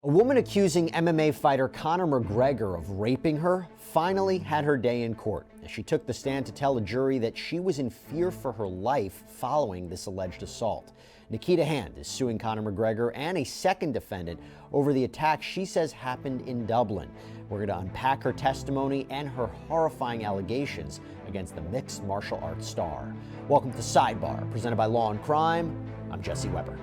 A woman accusing MMA fighter Conor McGregor of raping her finally had her day in court as she took the stand to tell a jury that she was in fear for her life following this alleged assault. Nikita Hand is suing Conor McGregor and a second defendant over the attack she says happened in Dublin. We're going to unpack her testimony and her horrifying allegations against the mixed martial arts star. Welcome to Sidebar, presented by Law&Crime. I'm Jesse Weber.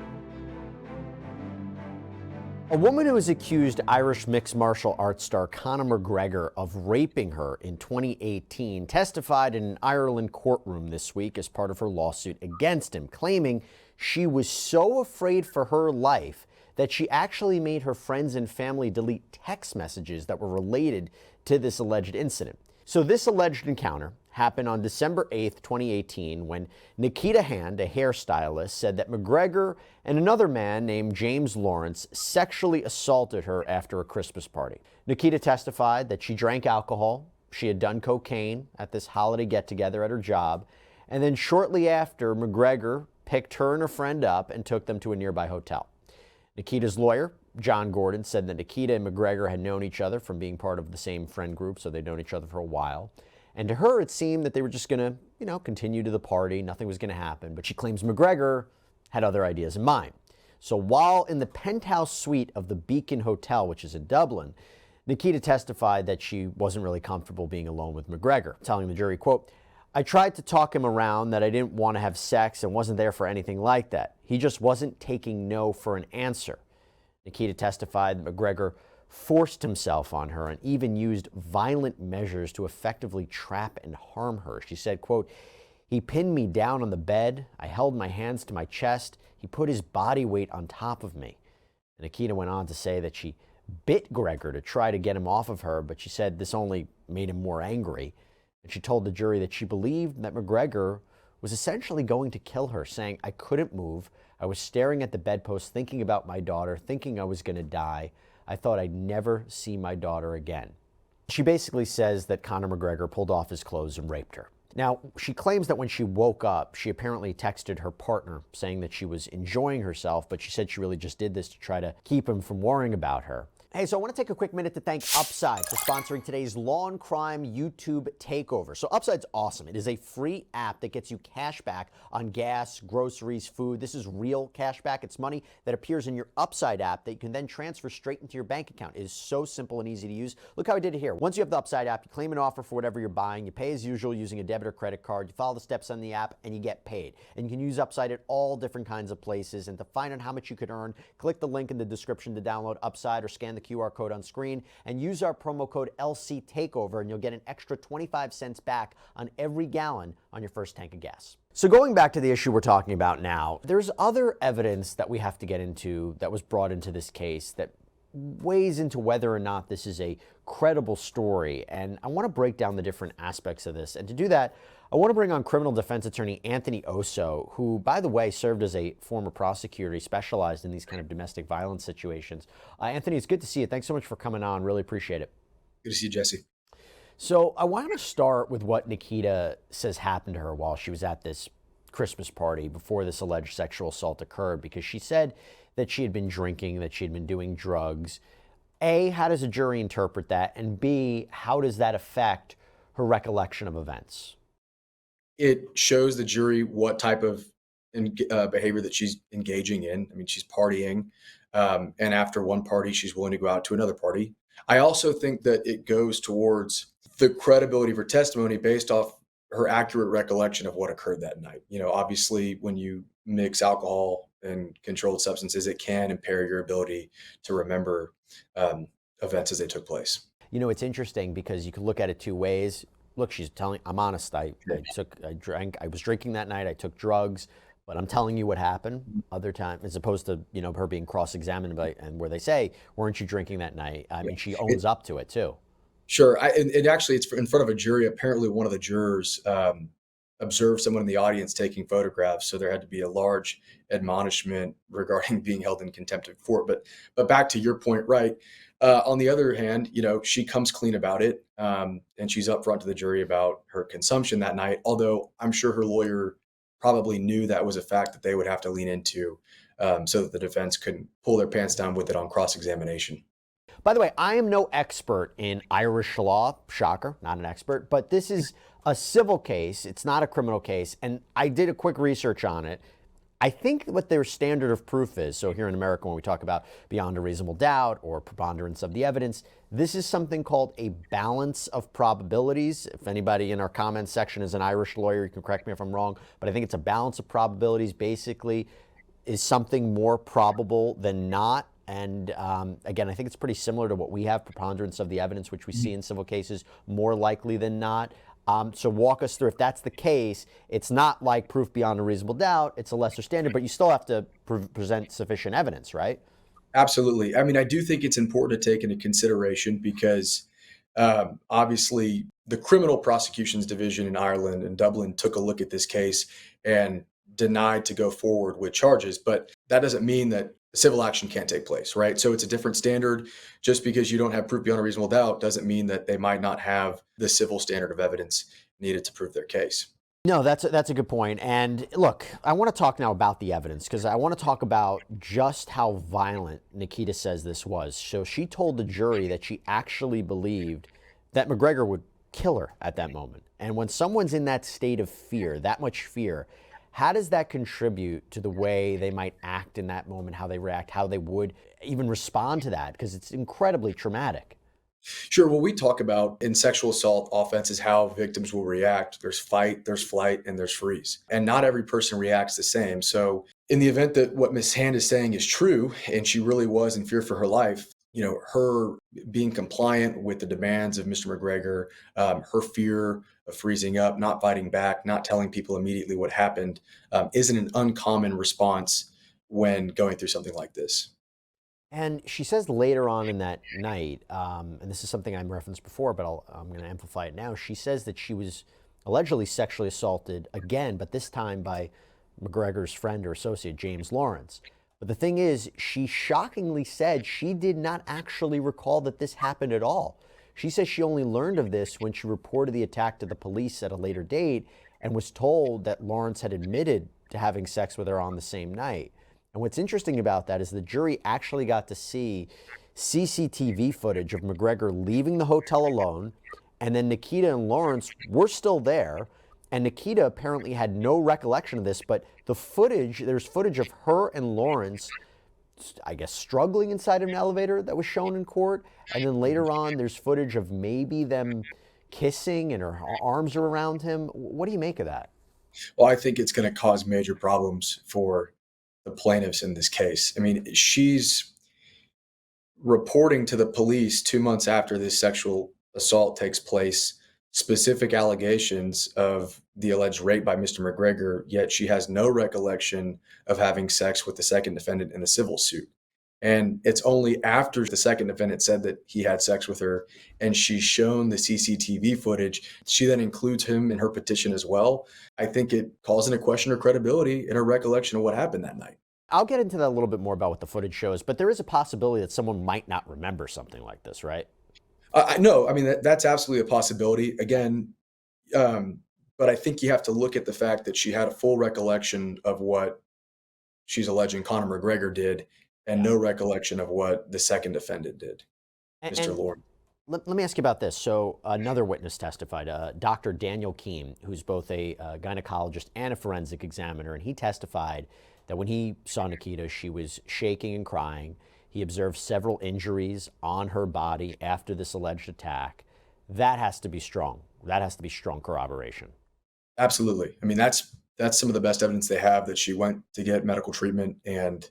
A woman who has accused Irish mixed martial arts star Conor McGregor of raping her in 2018 testified in an Ireland courtroom this week as part of her lawsuit against him, claiming she was so afraid for her life that she actually made her friends and family delete text messages that were related to this alleged incident. So this alleged encounter happened on December 8th, 2018, when Nikita Hand, a hairstylist, said that McGregor and another man named James Lawrence sexually assaulted her after a Christmas party. Nikita testified that she drank alcohol, she had done cocaine at this holiday get-together at her job, and then shortly after, McGregor picked her and her friend up and took them to a nearby hotel. Nikita's lawyer, John Gordon, said that Nikita and McGregor had known each other from being part of the same friend group, so they'd known each other for a while. And to her, it seemed that they were just going to, continue to the party. Nothing was going to happen. But she claims McGregor had other ideas in mind. So while in the penthouse suite of the Beacon Hotel, which is in Dublin, Nikita testified that she wasn't really comfortable being alone with McGregor, telling the jury, quote, "I tried to talk him around that I didn't want to have sex and wasn't there for anything like that. He just wasn't taking no for an answer." Nikita testified that McGregor forced himself on her and even used violent measures to effectively trap and harm her. She said, quote, "He pinned me down on the bed. I held my hands to my chest. He put his body weight on top of me." And Nikita went on to say that she bit Gregor to try to get him off of her, but she said this only made him more angry. And she told the jury that she believed that McGregor was essentially going to kill her, saying, "I couldn't move. I was staring at the bedpost, thinking about my daughter, thinking I was going to die. I thought I'd never see my daughter again." She basically says that Conor McGregor pulled off his clothes and raped her. Now, she claims that when she woke up, she apparently texted her partner saying that she was enjoying herself, but she said she really just did this to try to keep him from worrying about her. Hey, so I want to take a quick minute to thank Upside for sponsoring today's Law&Crime YouTube takeover. So Upside's awesome. It is a free app that gets you cash back on gas, groceries, food. This is real cash back. It's money that appears in your Upside app that you can then transfer straight into your bank account. It is so simple and easy to use. Look how I did it here. Once you have the Upside app, you claim an offer for whatever you're buying. You pay as usual using a debit or credit card. You follow the steps on the app and you get paid. And you can use Upside at all different kinds of places. And to find out how much you could earn, click the link in the description to download Upside or scan the QR code on screen and use our promo code LC Takeover and you'll get an extra 25 cents back on every gallon on your first tank of gas. So going back to the issue we're talking about now, there's other evidence that we have to get into that was brought into this case that weighs into whether or not this is a credible story. And I want to break down the different aspects of this. And to do that, I want to bring on criminal defense attorney Anthony Osso, who, by the way, served as a former prosecutor. He specialized in these kind of domestic violence situations. Anthony, it's good to see you. Thanks so much for coming on. Really appreciate it. Good to see you, Jesse. So I want to start with what Nikita says happened to her while she was at this Christmas party before this alleged sexual assault occurred, because she said that she had been drinking, that she had been doing drugs. A, how does a jury interpret that? And B, how does that affect her recollection of events? It shows the jury what type of behavior that she's engaging in. I mean, she's partying, and after one party, she's willing to go out to another party. I also think that it goes towards the credibility of her testimony based off her accurate recollection of what occurred that night. Obviously, when you mix alcohol and controlled substances, it can impair your ability to remember events as they took place. It's interesting because you can look at it two ways. Look, she's telling, I'm honest, I was drinking that night, I took drugs, but I'm telling you what happened. Other time, as opposed to, her being cross-examined and where they say, weren't you drinking that night? I mean, she owns up to it too. Sure. Actually, it's in front of a jury. Apparently one of the jurors observed someone in the audience taking photographs. So there had to be a large admonishment regarding being held in contempt of court. But back to your point, right? On the other hand, she comes clean about it, and she's upfront to the jury about her consumption that night, although I'm sure her lawyer probably knew that was a fact that they would have to lean into so that the defense couldn't pull their pants down with it on cross-examination. By the way, I am no expert in Irish law. Shocker, not an expert, but this is a civil case. It's not a criminal case. And I did a quick research on it. I think what their standard of proof is, so here in America, when we talk about beyond a reasonable doubt or preponderance of the evidence, this is something called a balance of probabilities. If anybody in our comments section is an Irish lawyer, you can correct me if I'm wrong, but I think it's a balance of probabilities. Basically, is something more probable than not? And again, I think it's pretty similar to what we have, preponderance of the evidence, which we see in civil cases, more likely than not. So walk us through, if that's the case, it's not like proof beyond a reasonable doubt, it's a lesser standard, but you still have to present sufficient evidence, right? Absolutely. I mean, I do think it's important to take into consideration because obviously the criminal prosecutions division in Ireland and Dublin took a look at this case and denied to go forward with charges, but that doesn't mean that civil action can't take place, right? So it's a different standard. Just because you don't have proof beyond a reasonable doubt doesn't mean that they might not have the civil standard of evidence needed to prove their case. No, that's a good point. And look, I want to talk now about the evidence because I want to talk about just how violent Nikita says this was. So she told the jury that she actually believed that McGregor would kill her at that moment. And when someone's in that state of fear, that much fear, how does that contribute to the way they might act in that moment, how they react, how they would even respond to that? Because it's incredibly traumatic. Sure. What we talk about in sexual assault offense is how victims will react. There's fight, there's flight, and there's freeze. And not every person reacts the same. So in the event that what Miss Hand is saying is true, and she really was in fear for her life, her being compliant with the demands of Mr. McGregor, her fear of freezing up, not fighting back, not telling people immediately what happened, isn't an uncommon response when going through something like this. And she says later on in that night, and this is something I referenced before, but I'm going to amplify it now. She says that she was allegedly sexually assaulted again, but this time by McGregor's friend or associate, James Lawrence. But the thing is, she shockingly said she did not actually recall that this happened at all. She says she only learned of this when she reported the attack to the police at a later date and was told that Lawrence had admitted to having sex with her on the same night. And what's interesting about that is the jury actually got to see CCTV footage of McGregor leaving the hotel alone, and then Nikita and Lawrence were still there, and Nikita apparently had no recollection of this, but the footage, there's footage of her and Lawrence, I guess, struggling inside of an elevator that was shown in court, and then later on there's footage of maybe them kissing and her arms are around him. What do you make of that? Well, I think it's going to cause major problems for the plaintiffs in this case. I mean, she's reporting to the police 2 months after this sexual assault takes place, specific allegations of the alleged rape by Mr. McGregor, yet she has no recollection of having sex with the second defendant in the civil suit. And it's only after the second defendant said that he had sex with her and she's shown the CCTV footage, she then includes him in her petition as well. I think it calls into question her credibility and her recollection of what happened that night. I'll get into that a little bit more about what the footage shows, but there is a possibility that someone might not remember something like this, right? No, I mean, that's absolutely a possibility. Again, but I think you have to look at the fact that she had a full recollection of what she's alleging Conor McGregor did and no recollection of what the second defendant did, Mr. Lord. Let me ask you about this. So another witness testified, Dr. Daniel Keene, who's both a gynecologist and a forensic examiner, and he testified that when he saw Nikita, she was shaking and crying. He observed several injuries on her body after this alleged attack. That has to be strong. That has to be strong corroboration. Absolutely. I mean, that's some of the best evidence they have that she went to get medical treatment and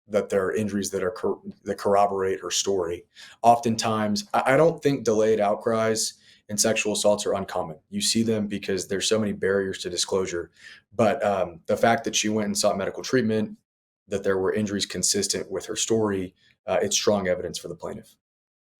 that there are injuries that corroborate her story. Oftentimes, I don't think delayed outcries in sexual assaults are uncommon. You see them because there's so many barriers to disclosure. But the fact that she went and sought medical treatment, that there were injuries consistent with her story, it's strong evidence for the plaintiff.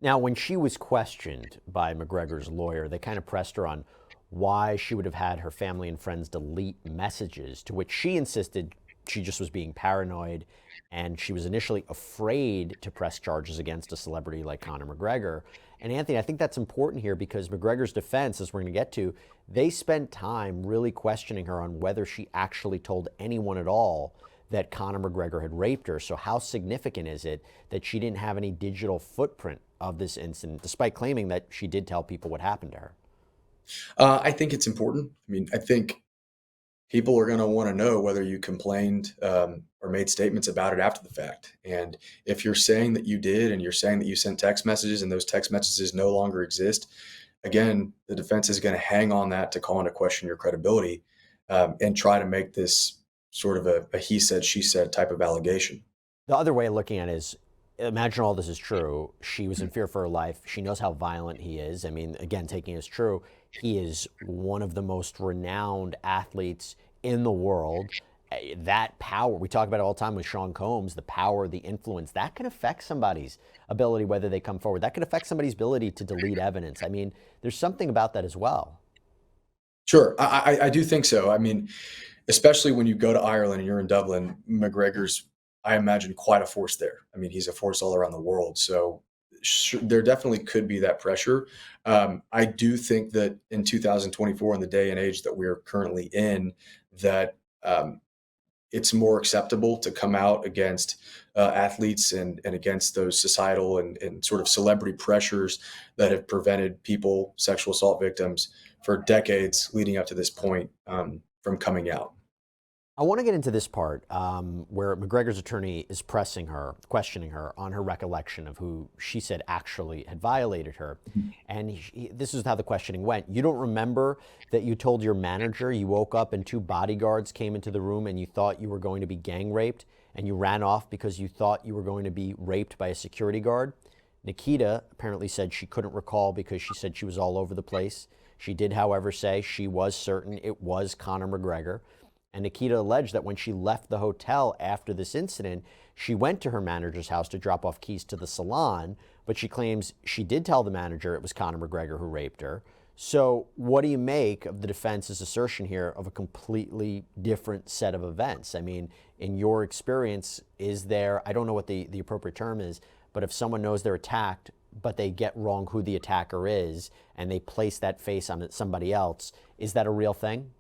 Now, when she was questioned by McGregor's lawyer, they kind of pressed her on why she would have had her family and friends delete messages, to which she insisted she just was being paranoid and she was initially afraid to press charges against a celebrity like Conor McGregor. And Anthony, I think that's important here because McGregor's defense, as we're going to get to, they spent time really questioning her on whether she actually told anyone at all that Conor McGregor had raped her. So how significant is it that she didn't have any digital footprint of this incident, despite claiming that she did tell people what happened to her? I think it's important. I mean, I think people are going to want to know whether you complained or made statements about it after the fact. And if you're saying that you did, and you're saying that you sent text messages and those text messages no longer exist, again, the defense is going to hang on that to call into question your credibility and try to make this sort of a he said, she said type of allegation. The other way of looking at it is, imagine all this is true. She was in fear for her life. She knows how violent he is. I mean, again, taking it as true, he is one of the most renowned athletes in the world. That power, we talk about it all the time with Sean Combs, the power, the influence, that can affect somebody's ability, whether they come forward. That can affect somebody's ability to delete evidence. I mean, there's something about that as well. Sure, I do think so. I mean, especially when you go to Ireland and you're in Dublin, McGregor's, I imagine, quite a force there. I mean, he's a force all around the world. So there definitely could be that pressure. I do think that in 2024, in the day and age that we're currently in, that it's more acceptable to come out against athletes and against those societal and sort of celebrity pressures that have prevented people, sexual assault victims, for decades leading up to this point from coming out. I want to get into this part where McGregor's attorney is pressing her, questioning her on her recollection of who she said actually had violated her. And this is how the questioning went. You don't remember that you told your manager you woke up and two bodyguards came into the room and you thought you were going to be gang raped and you ran off because you thought you were going to be raped by a security guard? Nikita apparently said she couldn't recall because she said she was all over the place. She did, however, say she was certain it was Conor McGregor. And Nikita alleged that when she left the hotel after this incident, she went to her manager's house to drop off keys to the salon, but she claims she did tell the manager it was Conor McGregor who raped her. So what do you make of the defense's assertion here of a completely different set of events? I mean, in your experience, is there, I don't know what the appropriate term is, but if someone knows they're attacked, but they get wrong who the attacker is, and they place that face on somebody else, is that a real thing?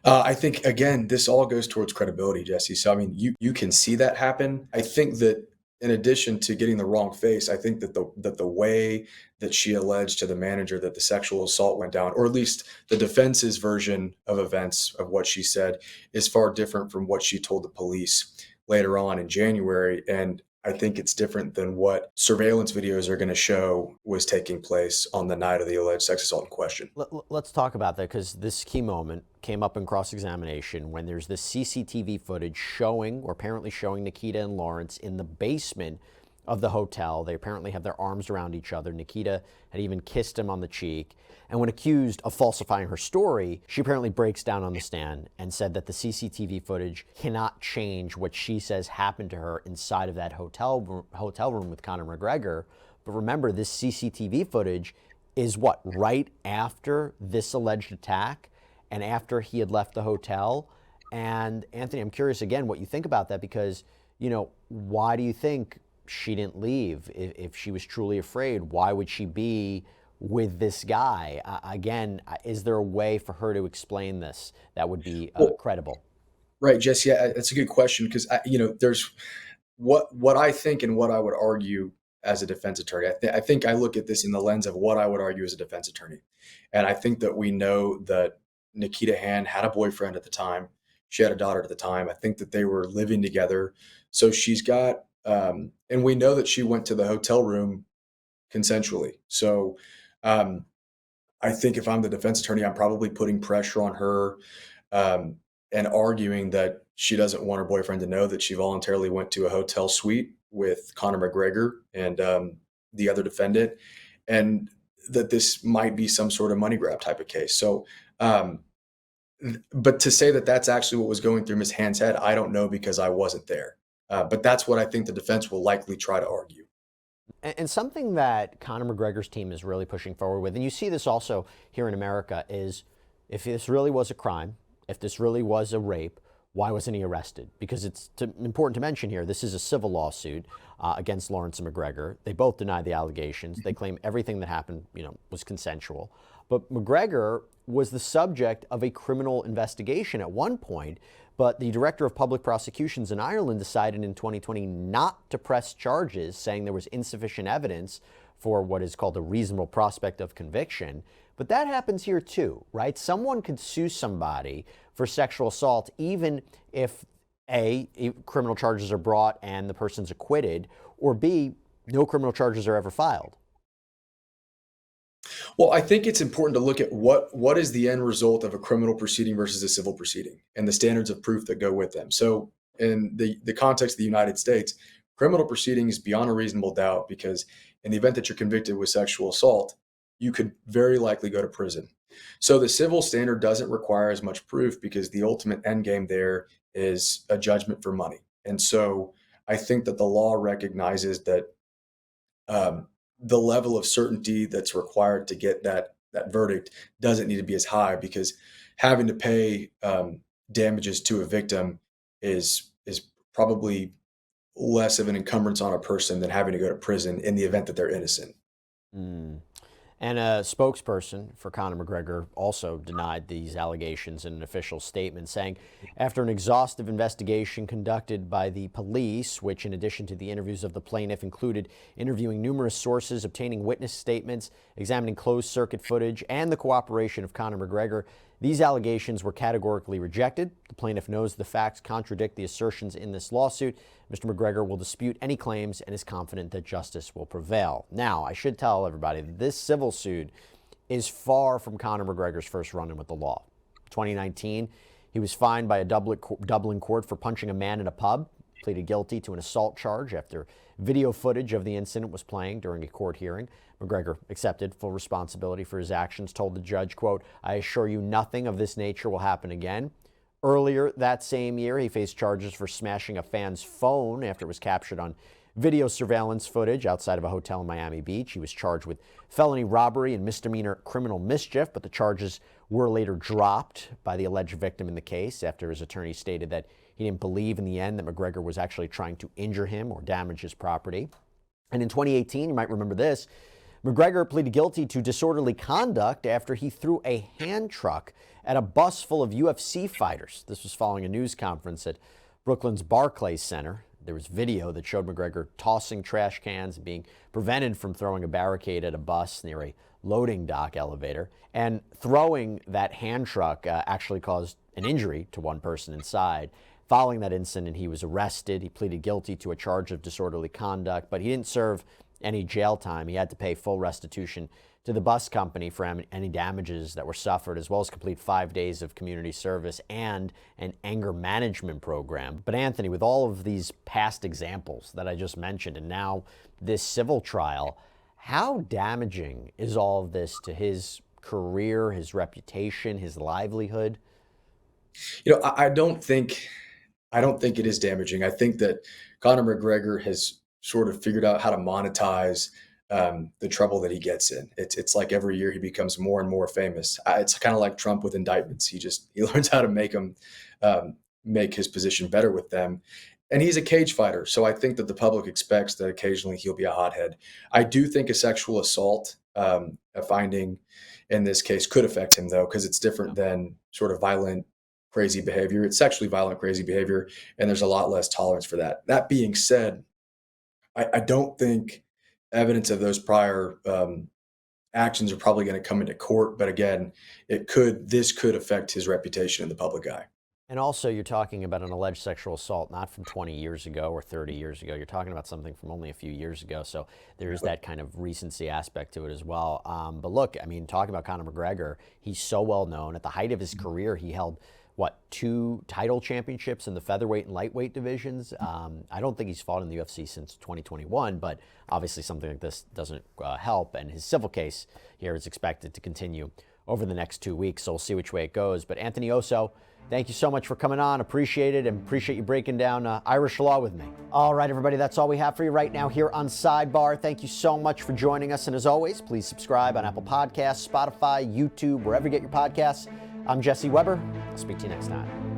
I think, again, this all goes towards credibility, Jesse. So, I mean, you can see that happen. I think that in addition to getting the wrong face, I think that the way that she alleged to the manager that the sexual assault went down, or at least the defense's version of events of what she said, is far different from what she told the police later on in January. And I think it's different than what surveillance videos are going to show was taking place on the night of the alleged sex assault in question. Let's talk about that, because this key moment came up in cross-examination when there's this CCTV footage showing, or apparently showing, Nikita and Lawrence in the basement of the hotel. They apparently have their arms around each other. Nikita had even kissed him on the cheek. And when accused of falsifying her story, she apparently breaks down on the stand and said that the CCTV footage cannot change what she says happened to her inside of that hotel room with Conor McGregor. But remember, this CCTV footage is what, right after this alleged attack and after he had left the hotel. And Anthony, I'm curious again what you think about that, because, you know, why do you think she didn't leave? If she was truly afraid, why would she be with this guy? Again, is there a way for her to explain this that would be credible? Right, Jesse. Yeah, that's a good question, because there's what I think and what I would argue as a defense attorney. I think I look at this in the lens of what I would argue as a defense attorney, and I think that we know that Nikita Hand had a boyfriend at the time. She had a daughter at the time. I think that they were living together. So she's got, and we know that she went to the hotel room consensually. So I think if I'm the defense attorney, I'm probably putting pressure on her and arguing that she doesn't want her boyfriend to know that she voluntarily went to a hotel suite with Conor McGregor and the other defendant, and that this might be some sort of money grab type of case. So, but to say that that's actually what was going through Ms. Hand's head, I don't know, because I wasn't there. But that's what I think the defense will likely try to argue. And something that Conor McGregor's team is really pushing forward with, and you see this also here in America, is if this really was a crime, if this really was a rape, why wasn't he arrested? Because it's important to mention here, this is a civil lawsuit against Lawrence and McGregor. They both deny the allegations. They claim everything that happened, was consensual. But McGregor was the subject of a criminal investigation at one point, But the director of public prosecutions in Ireland decided in 2020 not to press charges, saying there was insufficient evidence for what is called a reasonable prospect of conviction. But that happens here too, right? Someone could sue somebody for sexual assault even if A, criminal charges are brought and the person's acquitted, or B, no criminal charges are ever filed. Well, I think it's important to look at what is the end result of a criminal proceeding versus a civil proceeding and the standards of proof that go with them. So in the context of the United States, criminal proceedings beyond a reasonable doubt, because in the event that you're convicted with sexual assault, you could very likely go to prison. So the civil standard doesn't require as much proof because the ultimate end game there is a judgment for money. And so I think that the law recognizes that the level of certainty that's required to get that verdict doesn't need to be as high, because having to pay damages to a victim is probably less of an encumbrance on a person than having to go to prison in the event that they're innocent. Mm. And a spokesperson for Conor McGregor also denied these allegations in an official statement, saying after an exhaustive investigation conducted by the police, which in addition to the interviews of the plaintiff included interviewing numerous sources, obtaining witness statements, examining closed circuit footage, and the cooperation of Conor McGregor, these allegations were categorically rejected. The plaintiff knows the facts contradict the assertions in this lawsuit. Mr. McGregor will dispute any claims and is confident that justice will prevail. Now, I should tell everybody that this civil suit is far from Conor McGregor's first run-in with the law. 2019, he was fined by a Dublin court for punching a man in a pub, pleaded guilty to an assault charge after video footage of the incident was playing during a court hearing. McGregor accepted full responsibility for his actions, told the judge, quote, "I assure you nothing of this nature will happen again." Earlier that same year, he faced charges for smashing a fan's phone after it was captured on video surveillance footage outside of a hotel in Miami Beach. He was charged with felony robbery and misdemeanor criminal mischief, but the charges were later dropped by the alleged victim in the case after his attorney stated that he didn't believe in the end that McGregor was actually trying to injure him or damage his property. And in 2018, you might remember this, McGregor pleaded guilty to disorderly conduct after he threw a hand truck at a bus full of UFC fighters. This was following a news conference at Brooklyn's Barclays Center. There was video that showed McGregor tossing trash cans and being prevented from throwing a barricade at a bus near a loading dock elevator. And throwing that hand truck actually caused an injury to one person inside. Following that incident, he was arrested. He pleaded guilty to a charge of disorderly conduct, but he didn't serve any jail time. He had to pay full restitution to the bus company for any damages that were suffered, as well as complete 5 days of community service and an anger management program. But Anthony, with all of these past examples that I just mentioned, and now this civil trial, how damaging is all of this to his career, his reputation, his livelihood? You know, I don't think it is damaging. I think that Conor McGregor has sort of figured out how to monetize the trouble that he gets in. It's like every year he becomes more and more famous. It's kind of like Trump with indictments. He learns how to make his position better with them. And he's a cage fighter. So I think that the public expects that occasionally he'll be a hothead. I do think a sexual assault, a finding in this case could affect him though, because it's different than sort of violent, crazy behavior. It's sexually violent, crazy behavior. And there's a lot less tolerance for that. That being said, I don't think evidence of those prior actions are probably going to come into court. But again, this could affect his reputation in the public eye. And also, you're talking about an alleged sexual assault, not from 20 years ago or 30 years ago. You're talking about something from only a few years ago. So there is that kind of recency aspect to it as well. But look, I mean, talking about Conor McGregor, he's so well known. At the height of his career, he held 2 title championships in the featherweight and lightweight divisions. I don't think he's fought in the UFC since 2021, but obviously something like this doesn't help. And his civil case here is expected to continue over the next 2 weeks. So we'll see which way it goes. But Anthony Osso, thank you so much for coming on. Appreciate it, and appreciate you breaking down Irish law with me. All right, everybody, that's all we have for you right now here on Sidebar. Thank you so much for joining us. And as always, please subscribe on Apple Podcasts, Spotify, YouTube, wherever you get your podcasts. I'm Jesse Weber. I'll speak to you next time.